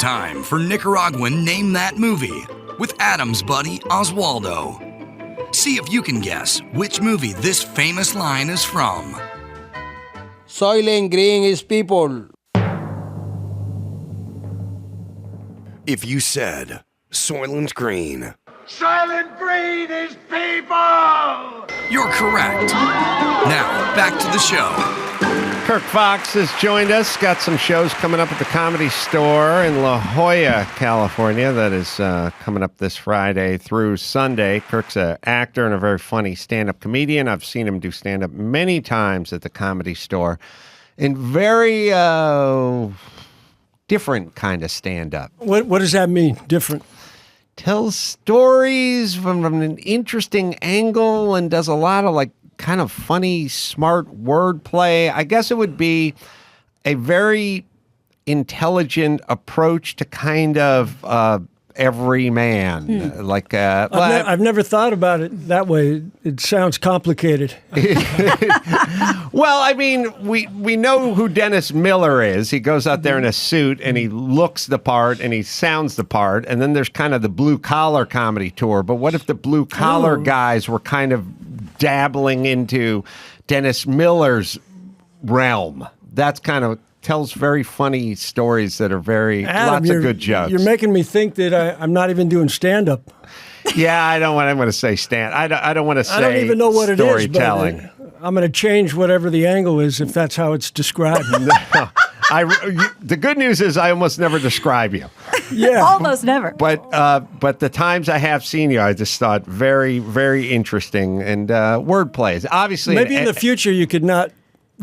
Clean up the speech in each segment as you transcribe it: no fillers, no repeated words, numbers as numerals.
time for Nicaraguan Name That Movie with Adam's buddy Oswaldo. See if you can guess which movie this famous line is from. Soylent Green is people. If you said Soylent Green. Soylent Green is people! You're correct. Now, back to the show. Kirk Fox has joined us. Got some shows coming up at the Comedy Store in La Jolla, California. That is coming up this Friday through Sunday. Kirk's an actor and a very funny stand-up comedian. I've seen him do stand-up many times at the Comedy Store. And very different kind of stand-up. What does that mean, different? Tells stories from an interesting angle and does a lot of like kind of funny, smart wordplay. I guess it would be a very intelligent approach to kind of every man. Like I've never thought about it that way. It sounds complicated. Well, I mean, we know who Dennis Miller is. He goes out there in a suit and he looks the part and he sounds the part. And then there's kind of the blue collar comedy tour. But what if the blue collar guys were kind of dabbling into Dennis Miller's realm? That's kind of tells very funny stories that are very lots of good jokes. You're making me think that I'm not even doing stand-up. Yeah, I don't want to say I don't want to say. I don't even know what it is. Storytelling. I'm going to change whatever the angle is if that's how it's described. The good news is I almost never describe you. Yeah, almost never. But the times I have seen you, I just thought very, very interesting and wordplays. Obviously, maybe in the future you could not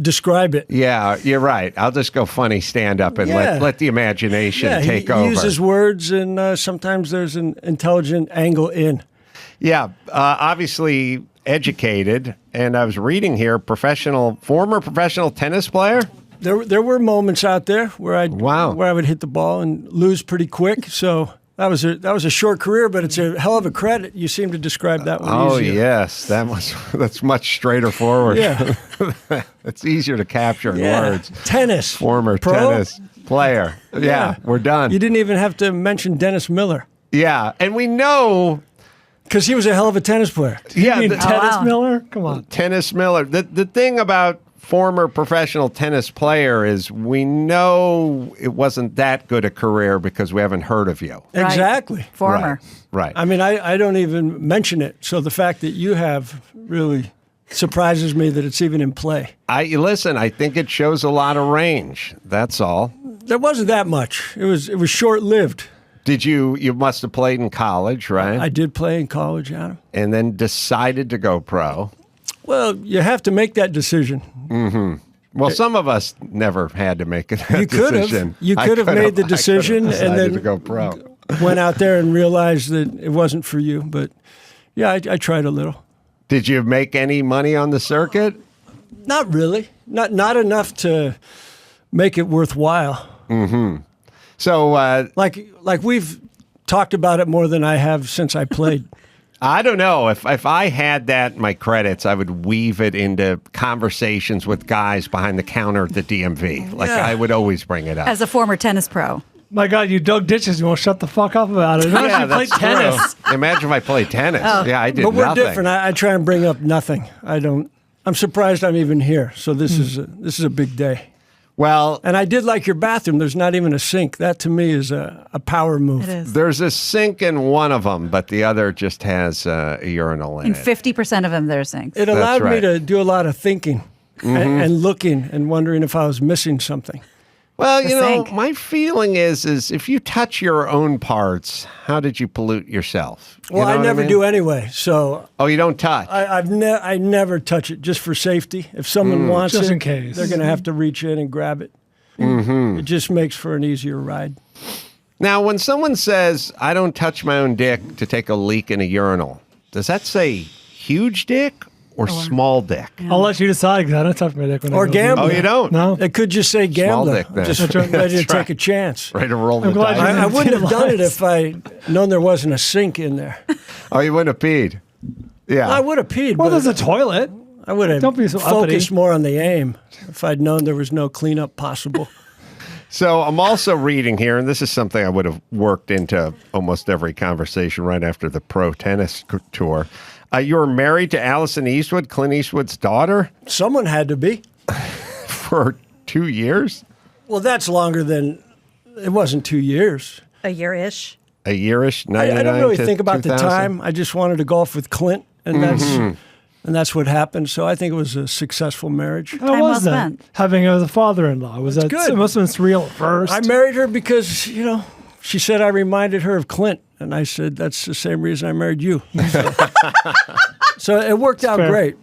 describe it. Yeah, you're right. I'll just go funny stand-up and let the imagination take over. He uses words, and sometimes there's an intelligent angle in. Yeah, obviously educated, and I was reading here, former professional tennis player. There were moments out there where I would hit the ball and lose pretty quick. So that was a short career, but it's a hell of a credit. You seem to describe that one easier. Yes, that's much straighter forward. Yeah, it's easier to capture in words. Tennis, former tennis player. Yeah, we're done. You didn't even have to mention Dennis Miller. Yeah, and we know. Because he was a hell of a tennis player. Yeah, Tennis Miller? Come on. Tennis Miller. The thing about former professional tennis player is we know it wasn't that good a career because we haven't heard of you. Right. Exactly. Former. Right. I mean, I don't even mention it. So the fact that you have really surprises me that it's even in play. Listen, I think it shows a lot of range. That's all. There wasn't that much. It was short-lived. Did you must have played in college, right? I did play in college, Adam. And then decided to go pro. Well, you have to make that decision. Mm-hmm. Well, some of us never had to make that decision. You could have made the decision and then to go pro. Went out there and realized that it wasn't for you. But yeah, I tried a little. Did you make any money on the circuit? Not really. Not enough to make it worthwhile. Mm-hmm. So, like we've talked about it more than I have since I played. I don't know. If I had that in my credits, I would weave it into conversations with guys behind the counter at the DMV. I would always bring it up. As a former tennis pro. My God, you dug ditches. You won't shut the fuck up about it. Yeah, that's true. Tennis. Imagine if I played tennis. Oh. Yeah, I did nothing. But we're different. I try and bring up nothing. I'm surprised I'm even here. So this is a big day. Well, and I did like your bathroom. There's not even a sink. That to me is a power move. It is. There's a sink in one of them, but the other just has a urinal in it. In 50% of them, there's sinks. It allowed me to do a lot of thinking and looking and wondering if I was missing something. Well, my feeling is if you touch your own parts, how did you pollute yourself? Well, I never do anyway. So you don't touch? I never touch it just for safety. If someone wants just it, in case. They're going to have to reach in and grab it. Mm-hmm. It just makes for an easier ride. Now, when someone says, I don't touch my own dick to take a leak in a urinal, does that say huge dick or small dick? I'll let you decide because I don't touch my dick. Or gambler. Oh, you don't? No. It could just say gambler. Small dick, then. Just ready to take a chance. Ready to roll the glad dice. I wouldn't have done it if I'd known there wasn't a sink in there. Oh, you wouldn't have peed? Yeah. I would have peed. Well, but there's a toilet. I would have Don't be so focused uppity. more on the aim if I'd known there was no cleanup possible. So I'm also reading here, and this is something I would have worked into almost every conversation right after the pro tennis tour. You were married to Allison Eastwood, Clint Eastwood's daughter? Someone had to be. For 2 years? Well, that's longer than, it wasn't 2 years. A year-ish. A year-ish, I 99 don't really to think about 2000? the time. I just wanted to golf with Clint, and that's what happened. So I think it was a successful marriage. How Time well was that? spent. Having a father-in-law. Was that good. It must have been surreal at first. I married her because, she said I reminded her of Clint. And I said, that's the same reason I married you. So it worked out fair. great.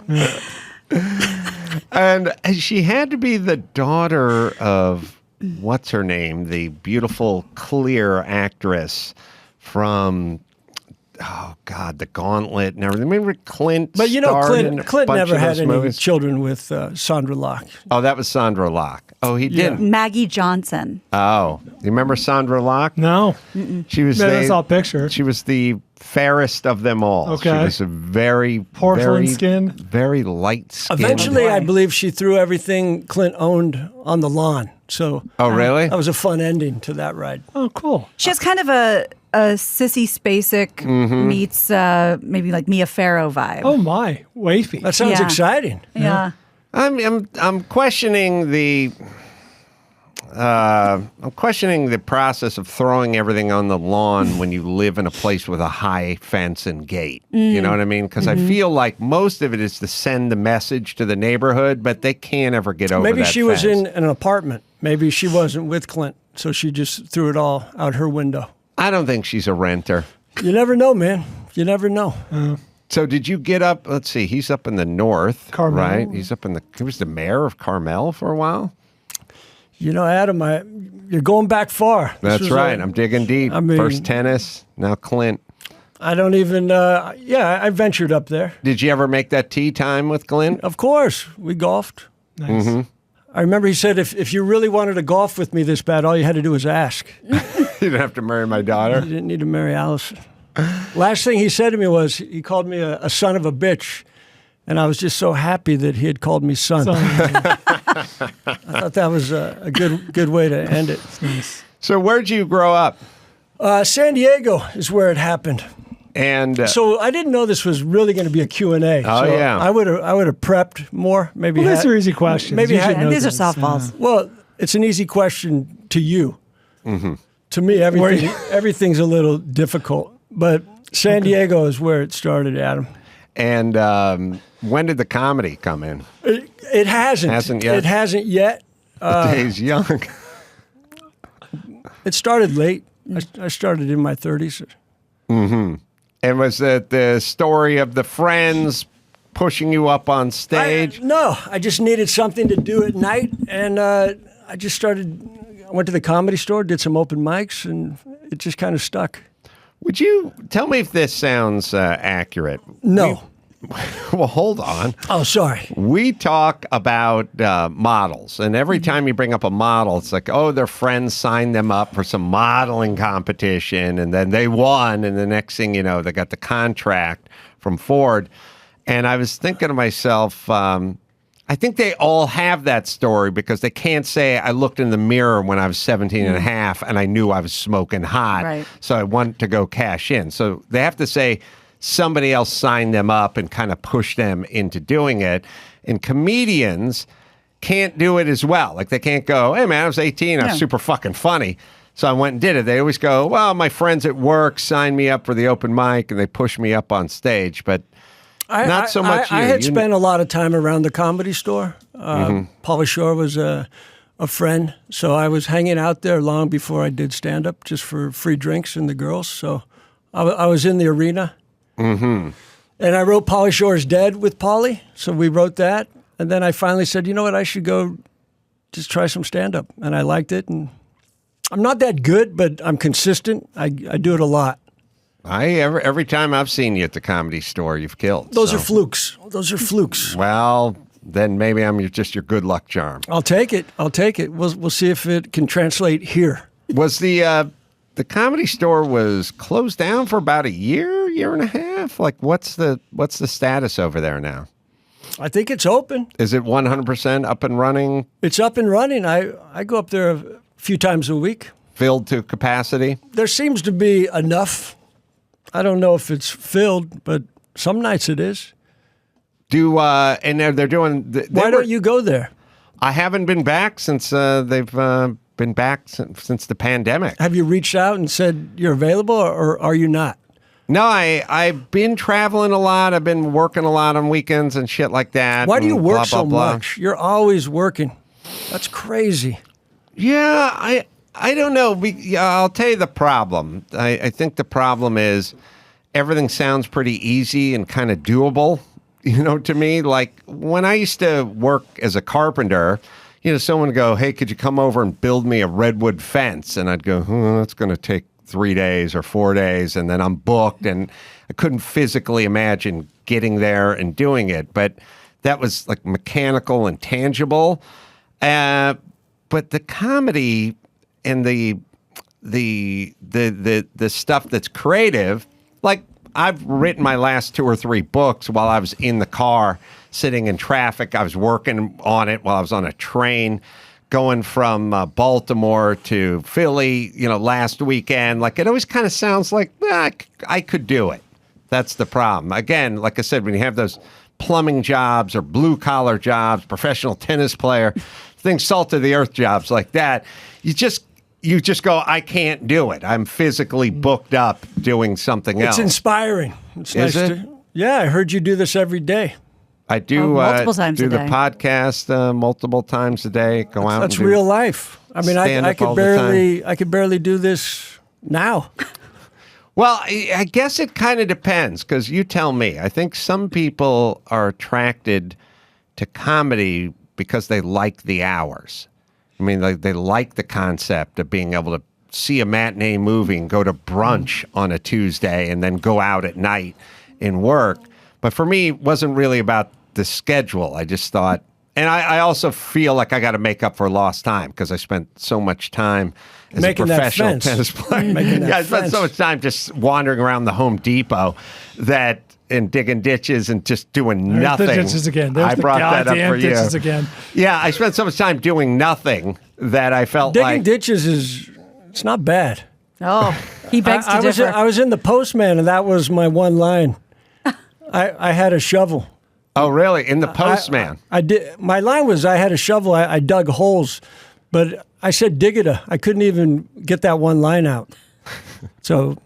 And she had to be the daughter of, what's her name? The beautiful, clear actress from, oh God, The Gauntlet and everything. Remember Clint? But starred in a Clint bunch never of had those any movies? children with Sandra Locke. Oh, that was Sandra Locke. Oh, he Yeah. did. Maggie Johnson. Oh, you remember Sandra Locke? No. She was. I saw a picture. She was the fairest of them all. Okay. She was a very Porcelain very, skin? very light skin. Eventually, I believe she threw everything Clint owned on the lawn. So Oh, really? that was a fun ending to that ride. Oh, cool. She has kind of a Sissy Spacek meets maybe like Mia Farrow vibe. Oh, my. Wafy. That sounds Yeah. exciting. Yeah. I'm questioning the. I'm questioning the process of throwing everything on the lawn when you live in a place with a high fence and gate. You know what I mean? Because I feel like most of it is to send the message to the neighborhood, but they can't ever get over Maybe that she was fence. in an apartment. Maybe she wasn't with Clint, so she just threw it all out her window. I don't think she's a renter. You never know, man. You never know. So did you get up? Let's see. He's up in the north, Carmel. right? He was the mayor of Carmel for a while. Adam, you're going back far. This That's was right. I'm digging deep. I mean- First tennis, now Clint. I don't even. I ventured up there. Did you ever make that tee time with Clint? Of course, we golfed. Nice. I remember he said, if you really wanted to golf with me this bad, all you had to do was ask. You didn't have to marry my daughter. You didn't need to marry Allison. Last thing he said to me was, he called me a son of a bitch. And I was just so happy that he had called me son. I thought that was a good way to end it. So where'd you grow up? San Diego is where it happened. And So I didn't know this was really going to be a Q&A. Oh, so yeah. I would have prepped more. Maybe Well, these had- are easy questions. Maybe You should had- know These are this. softballs. Well, it's an easy question to you. Mm-hmm. To me, everything's a little difficult. But San Diego is where it started, Adam. And when did the comedy come in? It hasn't. Hasn't yet? It hasn't yet. The day's young. It started late. I started in my 30s. And was it the story of the friends pushing you up on stage? No, I just needed something to do at night. And I went to the Comedy Store, did some open mics, and it just kind of stuck. Would you tell me if this sounds accurate? No. Well, hold on. Oh, sorry. We talk about models, and every time you bring up a model, it's like, oh, their friends signed them up for some modeling competition, and then they won, and the next thing you know, they got the contract from Ford. And I was thinking to myself, I think they all have that story because they can't say, I looked in the mirror when I was 17 and a half, and I knew I was smoking hot, Right. so I want to go cash in. So they have to say, somebody else signed them up and kind of pushed them into doing it. And comedians can't do it as well. Like they can't go, hey man, I was 18, I was Yeah. super fucking funny, so I went and did it. They always go, well, my friends at work signed me up for the open mic and they pushed me up on stage. But not so much I you. had You- spent a lot of time around the Comedy Store. Pauly Shore was a friend, so I was hanging out there long before I did stand-up, just for free drinks and the girls. So I was in the arena. And I wrote Pauly Shore's Dead with Pauly, so we wrote that. And then I finally said, you know what, I should go just try some stand-up. And I liked it. And I'm not that good, but I'm consistent. I do it a lot. Every time I've seen you at the Comedy Store, you've killed. Those so- are flukes. Those are flukes. Well, then maybe I'm just your good luck charm. I'll take it. We'll see if it can translate here. Was the Comedy Store was closed down for about a year and a half? Like, what's the status over there now? I think it's open. Is it 100% up and running? It's up and running. I go up there few times a week. Filled to capacity? There seems to be enough. I don't know if it's filled, but some nights it is. And they're doing... Why don't you go there? I haven't been back since they've been back since the pandemic. Have you reached out and said you're available, or are you not? No, I've been traveling a lot. I've been working a lot on weekends and shit like that. Why do you work blah, blah, blah. much? You're always working. That's crazy. Yeah, I don't know. I'll tell you the problem. I think the problem is everything sounds pretty easy and kind of doable, to me. Like when I used to work as a carpenter, someone would go, hey, could you come over and build me a redwood fence? And I'd go, that's going to take 3 days or 4 days, and then I'm booked, and I couldn't physically imagine getting there and doing it. But that was like mechanical and tangible. But the comedy and the stuff that's creative, like I've written my last 2 or 3 books while I was in the car, sitting in traffic. I was working on it while I was on a train, going from Baltimore to Philly, last weekend. Like, it always kind of sounds like I could do it. That's the problem. Again, like I said, when you have those plumbing jobs or blue collar jobs, professional tennis player, things salt of the earth jobs like that, you just go, I can't do it. I'm physically booked up doing something else. It's inspiring. It's Is nice it? Yeah, I heard you do this every day. I do multiple times do a the day. podcast multiple times a day. Go out. That's and do real life. I mean, I stand-up could all the time. I could barely do this now. Well, I guess it kind of depends, because you tell me. I think some people are attracted to comedy because they like the hours. I mean, they like the concept of being able to see a matinee movie and go to brunch on a Tuesday and then go out at night and work. But for me, it wasn't really about the schedule. I just thought, and I also feel like I got to make up for lost time, because I spent so much time as Making a that professional fence. tennis player. Making that Yeah, I spent fence. so much time just wandering around the Home Depot and digging ditches and just doing There's nothing. the ditches again. There's I the brought that up goddamn for you. ditches again. Yeah, I spent so much time doing nothing that I felt Digging like ditches it's not bad. Oh, he begs to differ. I was in the Postman, and that was my one line. I had a shovel. Oh, really? In the Postman? I did. My line was, I had a shovel. I dug holes, but I said diggita. I couldn't even get that one line out. So,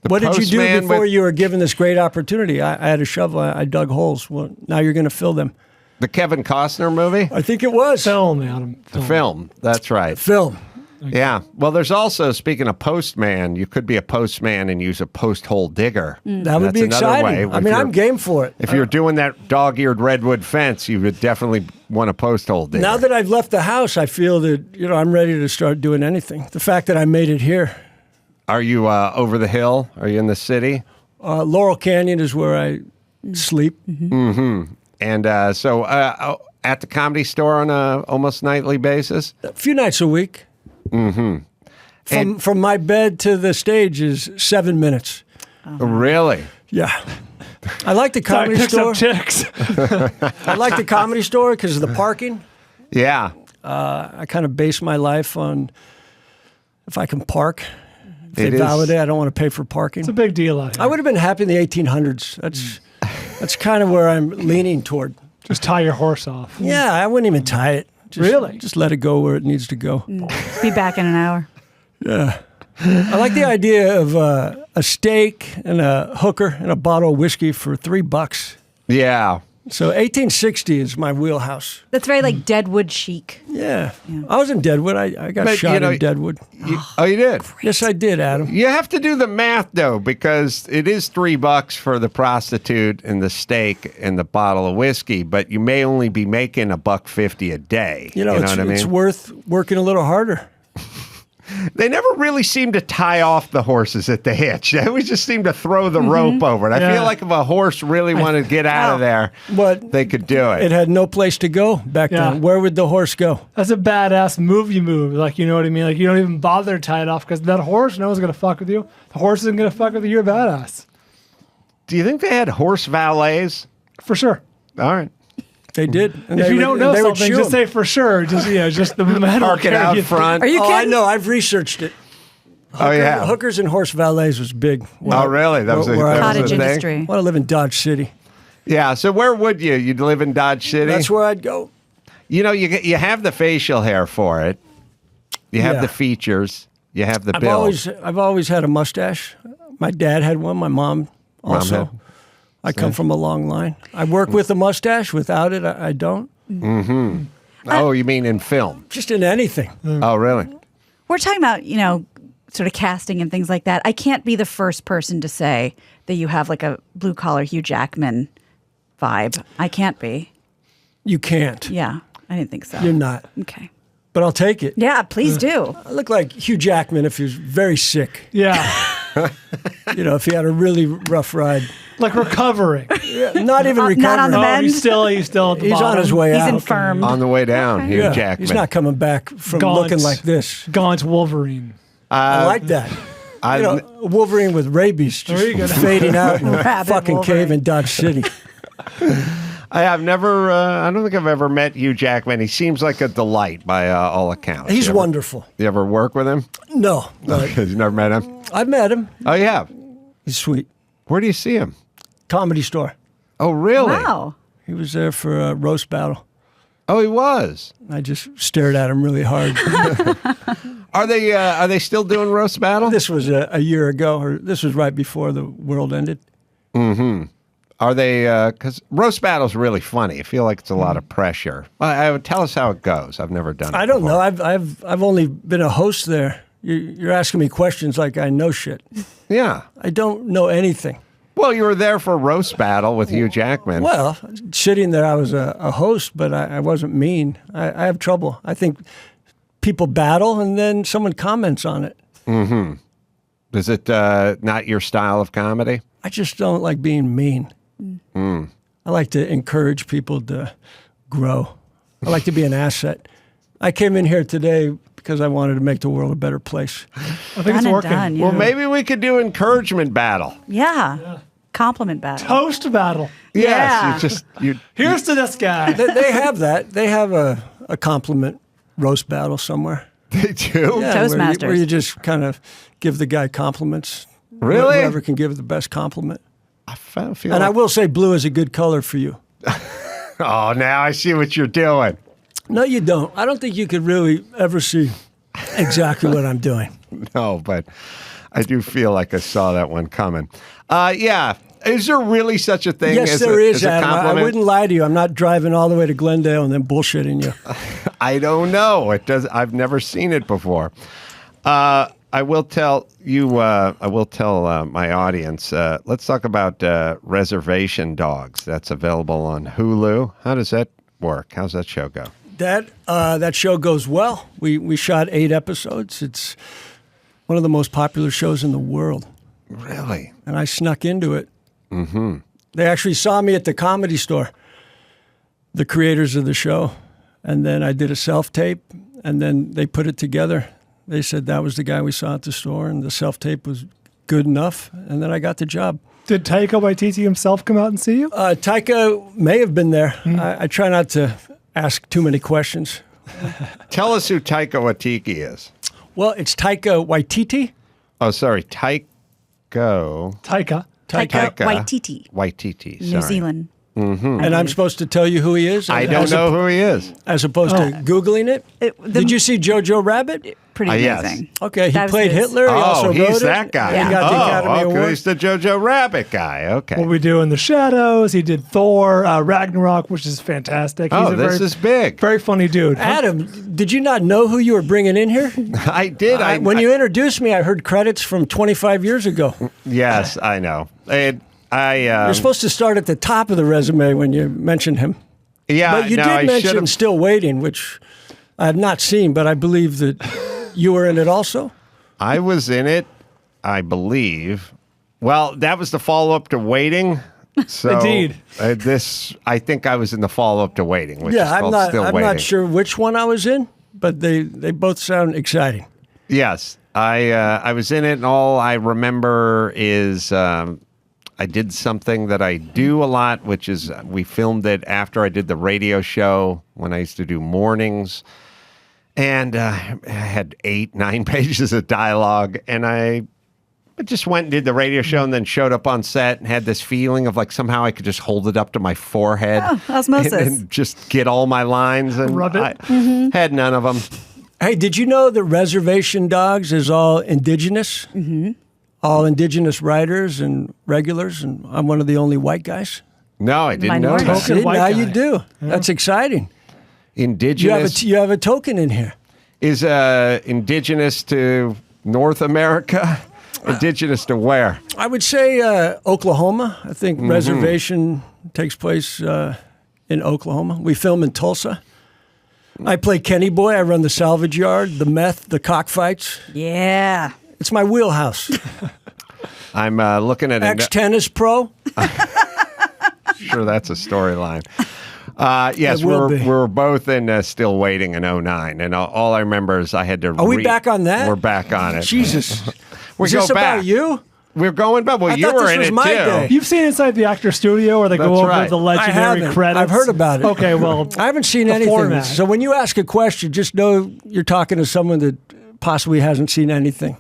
what did you do Postman before with- you were given this great opportunity? I had a shovel. I dug holes. Well, now you're going to fill them. The Kevin Costner movie? I think it was Film, Adam. The film. That's right. film. Yeah. Well, there's also, speaking of Postman, you could be a postman and use a post hole digger. That would That's be another exciting. way. I mean, I'm game for it. If you're doing that dog-eared redwood fence, you would definitely want a post hole digger. Now that I've left the house, I feel that I'm ready to start doing anything. The fact that I made it here. Are you over the hill? Are you in the city? Laurel Canyon is where I sleep. And so at the Comedy Store on a almost nightly basis? A few nights a week. From my bed to the stage is 7 minutes. Really? Yeah. I like the Sorry, comedy picks store. up chicks. I like the comedy store because of the parking. Yeah. I kind of base my life on if I can park. If It they is- validate, I don't want to pay for parking. It's a big deal out here. I would have been happy in the 1800s. That's kind of where I'm leaning toward. Just tie your horse off. Yeah, I wouldn't even tie it. Really? Just let it go where it needs to go. Be back in an hour. Yeah. I like the idea of a steak and a hooker and a bottle of whiskey for $3. Yeah. So 1860 is my wheelhouse. That's very like Deadwood chic. Yeah. I was in Deadwood. I got But, shot in Deadwood. Oh, you did? Yes, I did, Adam. You have to do the math, though, because it is $3 for the prostitute and the steak and the bottle of whiskey, but you may only be making $1.50 a day. You know what I mean? It's worth working a little harder. They never really seem to tie off the horses at the hitch. They always just seem to throw the rope over it. I Yeah. feel like if a horse really wanted to get out of there, But they could do it it. had no place to go back Yeah. then. Where would the horse go? That's a badass movie move. Like, you know what I mean? Like, you don't even bother to tie it off because that horse, no one's going to fuck with you. The horse isn't going to fuck with you. You're a badass. Do you think they had horse valets? For sure. All right. They did. And If you don't know they would something, chew just 'em. say for sure. Just the metal. Park it carry out you- front. Are you Oh, I kidding? know. I've researched it. Oh, yeah. Hookers and horse valets was big. Oh, really? That was a where I that was a Cottage thing? industry. want to live in Dodge City. Yeah. So where would you? You'd live in Dodge City? That's where I'd go. You know, you have the facial hair for it. You have Yeah. the features. You have the I've build. always had a mustache. My dad had one. My mom also. had- I come from a long line. I work with a mustache. Without it, I don't. Oh, you mean in film? Just in anything. Oh, really? We're talking about, sort of casting and things like that. I can't be the first person to say that you have like a blue collar Hugh Jackman vibe. I can't be. You can't. Yeah, I didn't think so. You're not. Okay. But I'll take it. Yeah, please do. I look like Hugh Jackman if he was very sick. Yeah, If he had a really rough ride. like recovering. Not even recovering. not on the Oh, bed. he's still at the He's bottom. on his way He's out. infirm. On the way down, Hugh Yeah, Jackman. he's not coming back from Gaunt. looking like this. Gaunt Wolverine. I like that. Wolverine with rabies just There you go. fading out in a Rabid fucking Wolverine. cave in Dodge City. I have never. I don't think I've ever met Hugh Jackman. He seems like a delight by all accounts. He's You ever- wonderful. You ever work with him? No, Because you never met him. I've met him. Oh, you have. He's sweet. Where do you see him? Comedy Store. Oh, really? Wow. He was there for a roast battle. Oh, he was. I just stared at him really hard. Are they still doing roast battle? This was a year ago, or this was right before the world ended. Are they? Because roast battle's really funny. I feel like it's a lot of pressure. I would tell us how it goes. I've never done it. I don't before. know. I've only been a host there. You're asking me questions like I know shit. Yeah. I don't know anything. Well, you were there for roast battle with Hugh Jackman. Well, sitting there, I was a host, but I wasn't mean. I have trouble. I think people battle and then someone comments on it. Is it not your style of comedy? I just don't like being mean. I like to encourage people to grow. I like to be an asset. I came in here today because I wanted to make the world a better place. I think Done it's and working. done. Yeah. Well, maybe we could do encouragement battle. Yeah. Compliment battle. Toast battle. Yeah. Yes, you Here's to this guy. They have that. They have a compliment roast battle somewhere. they do. Yeah, Toastmasters. where you just kind of give the guy compliments. Really? Whoever can give the best compliment. I feel And I like- will say blue is a good color for you. Oh, now I see what you're doing. No, you don't. I don't think you could really ever see exactly what I'm doing. No, but I do feel like I saw that one coming. Yeah. Is there really such a thing Yes, as there a, is, as a Adam. I compliment? wouldn't lie to you. I'm not driving all the way to Glendale and then bullshitting you. I don't know. It does. I've never seen it before. I will tell you. I will tell my audience. Let's talk about Reservation Dogs. That's available on Hulu. How does that work? How's that show go? That show goes well. We shot 8 episodes. It's one of the most popular shows in the world. Really? And I snuck into it. Mm-hmm. They actually saw me at the Comedy Store, the creators of the show. And then I did a self-tape, and then they put it together. They said that was the guy we saw at the store, and the self-tape was good enough, and then I got the job. Did Taika Waititi himself come out and see you? Taika may have been there. I try not to ask too many questions. Tell us who Taika Waititi is. Well, it's Taika Waititi. Oh, sorry, Taika Taika. Waititi. Waititi. New Sorry. Zealand. And I'm supposed to tell you who he is? I don't know who he is. As opposed to Googling it? Did you see Jojo Rabbit? Pretty Yes. amazing. Okay, he That was played his. Hitler. He also he's wrote that it. guy. And he got the Academy okay. Award. He's the Jojo Rabbit guy. Okay. What we do in the shadows. He did Thor, Ragnarok, which is fantastic. He's Oh, a this is big. very funny dude. Adam, did you not know who you were bringing in here? I did. When you introduced me, I heard credits from 25 years ago. Yes, I know. You're supposed to start at the top of the resume when you mentioned him. Yeah, But you no, did I mention should've- Still Waiting, which I have not seen, but I believe that you were in it also. I was in it, I believe. Well, that was the follow-up to Waiting. So Indeed. I think I was in the follow-up to Waiting, which is Yeah, called Still I'm Waiting. not sure which one I was in, but they both sound exciting. Yes, I was in it, and all I remember is I did something that I do a lot, which is we filmed it after I did the radio show when I used to do mornings. And I had 8-9 pages of dialogue. And I just went and did the radio show and then showed up on set and had this feeling of like somehow I could just hold it up to my forehead. Oh, osmosis. And just get all my lines. And Rub it. I had none of them. Hey, did you know that Reservation Dogs is all indigenous? Mm-hmm. All indigenous writers and regulars, and I'm one of the only white guys. No, I didn't know Minority. that. Token See, white now guy. you do. That's exciting. Indigenous You have a token in here. is indigenous to North America. Indigenous to where? I would say Oklahoma. I think Reservation takes place in Oklahoma. We film in Tulsa. I play Kenny Boy. I run the salvage yard, the meth, the cockfights. Yeah. It's my wheelhouse. I'm looking at Ex-tennis pro. Sure, that's a storyline. Yes, It will be. we're both in Still Waiting in 09, and all I remember is I had to. Are we back on that? We're back on it. Jesus. we Is go this back. about you? We're going back. Well, I you thought were this in was it my too. day. You've seen Inside the Actor Studio where they That's go over right. the I legendary haven't. credits? I've heard about it. Okay, well, I haven't seen the anything. format. So when you ask a question, just know you're talking to someone that possibly hasn't seen anything.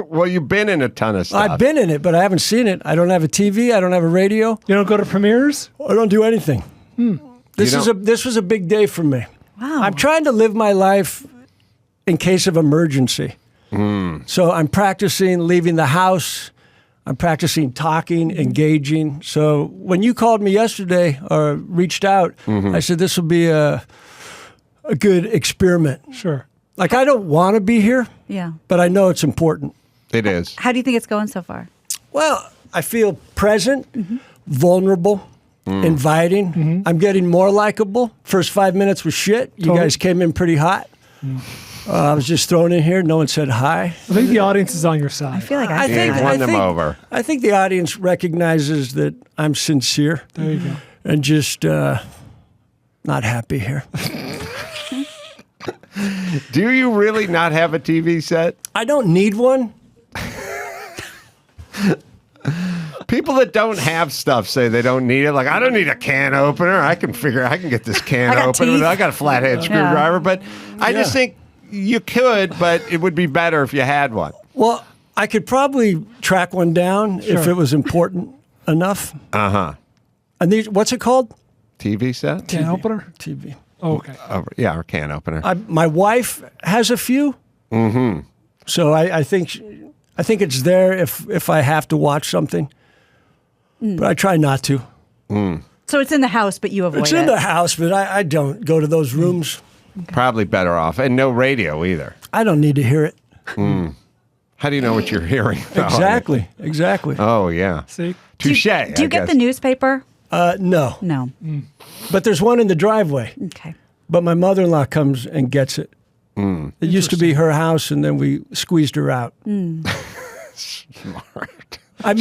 Well, you've been in a ton of stuff. I've been in it, but I haven't seen it. I don't have a TV. I don't have a radio. You don't go to premieres? I don't do anything. This was a big day for me. Wow. I'm trying to live my life in case of emergency. So I'm practicing leaving the house. I'm practicing talking, engaging. So when you called me yesterday or reached out, I said this will be a good experiment. Sure. Like I don't want to be here, Yeah. but I know it's important. It is. How do you think it's going so far? Well, I feel present, vulnerable, inviting. I'm getting more likable. First 5 minutes was shit. You Totally. guys came in pretty hot. I was just thrown in here. No one said hi. I think the audience is on your side. I feel like I I think You've won them over. I think the audience recognizes that I'm sincere There you go. and just not happy here. Do you really not have a TV set? I don't need one. People that don't have stuff say they don't need it. Like, I don't need a can opener. I can get this can I got open. teeth. I got a flathead screwdriver. But I just think you could, but it would be better if you had one. Well, I could probably track one down if Sure. it was important enough. Uh-huh. And these, what's it called? TV set? Can opener? TV. Oh, okay. Yeah, or can opener. My wife has a few. Mm-hmm. So I think it's there if I have to watch something. But I try not to. So it's in the house, but you avoid It's it. in the house, but I don't go to those rooms. Probably better off. And no radio either. I don't need to hear it. How do you know what you're hearing? though? Exactly. Oh, yeah. See? Touche. Do you get the newspaper? No. No. But there's one in the driveway. Okay. But my mother-in-law comes and gets it. It used to be her house, and then we squeezed her out. Smart. I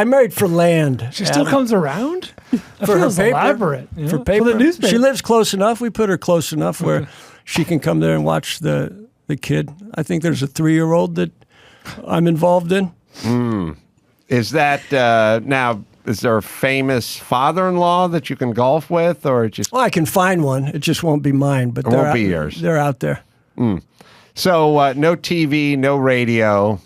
married for land. She still comes around? That for her feels paper. elaborate. you For know? paper. For the newspaper. She lives close enough. We put her close enough where she can come there and watch the kid. I think there's a 3-year-old that I'm involved in. Is that now? Is there a famous father-in-law that you can golf with, or just Well, I can find one. It just won't be mine. But It won't be yours. They're out there. so? No TV, no radio,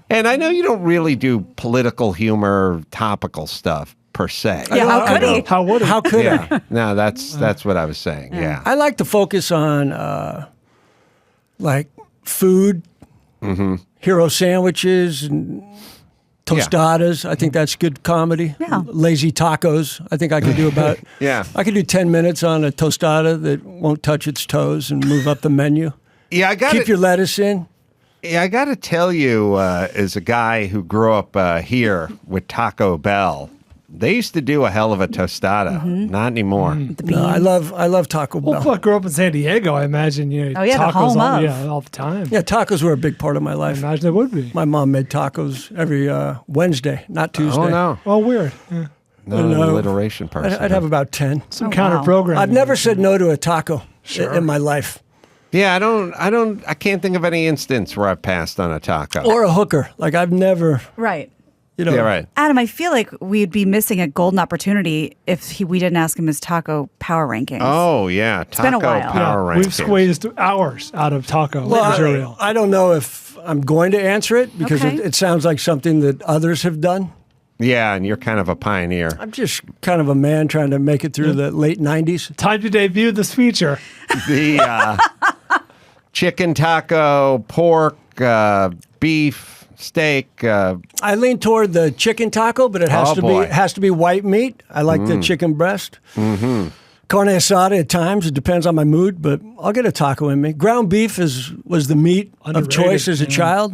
and I know you don't really do political humor, topical stuff per se. Yeah, how I could he? How would it? How could I? Yeah, no, that's what I was saying. Yeah, I like to focus on like food, hero sandwiches, and tostadas. I think that's good comedy. Yeah. Lazy tacos. I think I could do about. Yeah. I could do 10 minutes on a tostada that won't touch its toes and move up the menu. yeah. I got Keep your lettuce in. Yeah, I got to tell you, as a guy who grew up here with Taco Bell, they used to do a hell of a tostada. Not anymore. No, I love Taco Well, Bell. I grew up in San Diego. I imagine Oh, yeah, the tacos home all, of. yeah, all the time. Yeah, tacos were a big part of my I life. imagine it would be. My mom made tacos every Wednesday, not Tuesday. Oh no, Oh, weird. Yeah. not an No. alliteration person. I'd have about 10. Some Oh, counter wow. programming. I've never said no to a taco Sure. in my life. Yeah, I can't think of any instance where I've passed on a taco. Or a hooker. Like I've never, Right. You know, Yeah, right. Adam, I feel like we'd be missing a golden opportunity if we didn't ask him his taco power rankings. Oh, yeah. Taco been a while. power We've rankings. squeezed hours out of taco Well, material. I don't know if I'm going to answer it because Okay. it sounds like something that others have done. Yeah, and you're kind of a pioneer. I'm just kind of a man trying to make it through the late 90s. Time to debut this feature. The chicken taco, pork, beef, steak. I lean toward the chicken taco, but it has Oh, to boy. be white meat. I like the chicken breast. Mm-hmm. Carne asada at times. It depends on my mood, but I'll get a taco in me. Ground beef was the meat of Underrated, choice as a child.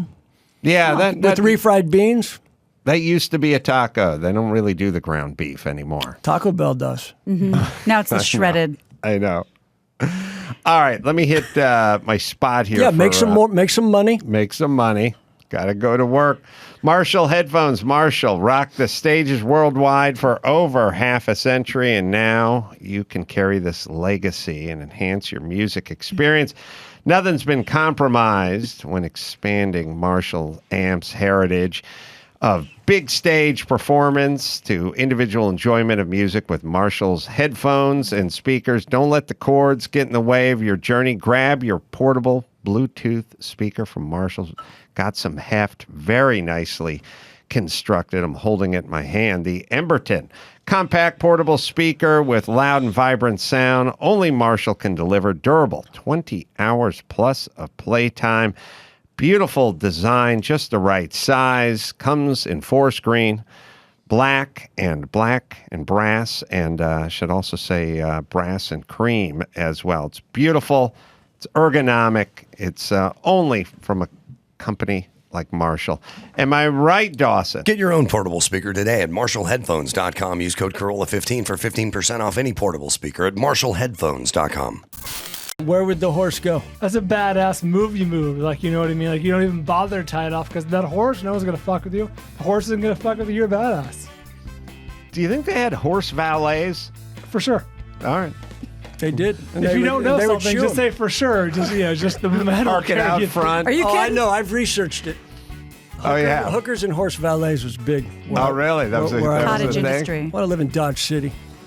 Yeah, that With refried beans. that used to be a taco. They don't really do the ground beef anymore. Taco Bell does. Now it's the shredded. I know. All right, let me hit my spot here. Yeah, for, make some more. Make some money. Make some money. Got to go to work. Marshall headphones. Marshall rocked the stages worldwide for over half a century, and now you can carry this legacy and enhance your music experience. Nothing's been compromised when expanding Marshall Amp's heritage of big stage performance to individual enjoyment of music with Marshall's headphones and speakers. Don't let the cords get in the way of your journey. Grab your portable Bluetooth speaker from Marshall's. Got some heft, very nicely constructed. I'm holding it in my hand. The Emberton compact portable speaker with loud and vibrant sound. Only Marshall can deliver. Durable, 20 hours plus of playtime. Beautiful design, just the right size. Comes in 4-screen, black and brass, and I should also say brass and cream as well. It's beautiful. It's ergonomic. It's only from a company like Marshall. Am I right, Dawson? Get your own portable speaker today at MarshallHeadphones.com. Use code Carolla15 for 15% off any portable speaker at MarshallHeadphones.com. Where would the horse go? That's a badass movie move. Like, you know what I mean? Like, you don't even bother to tie it off because that horse, no one's going to fuck with you. The horse isn't going to fuck with you. You're a badass. Do you think they had horse valets? For sure. All right. They did. And If they you would- don't know they would something, chew just 'em. say for sure. Just, just the metal. Park it out front. Are you Oh, I kidding? know. I've researched it. Oh, yeah. Hookers and horse valets was big. Oh, really? That was a Where I that was was Cottage a thing? industry. I want to live in Dodge City.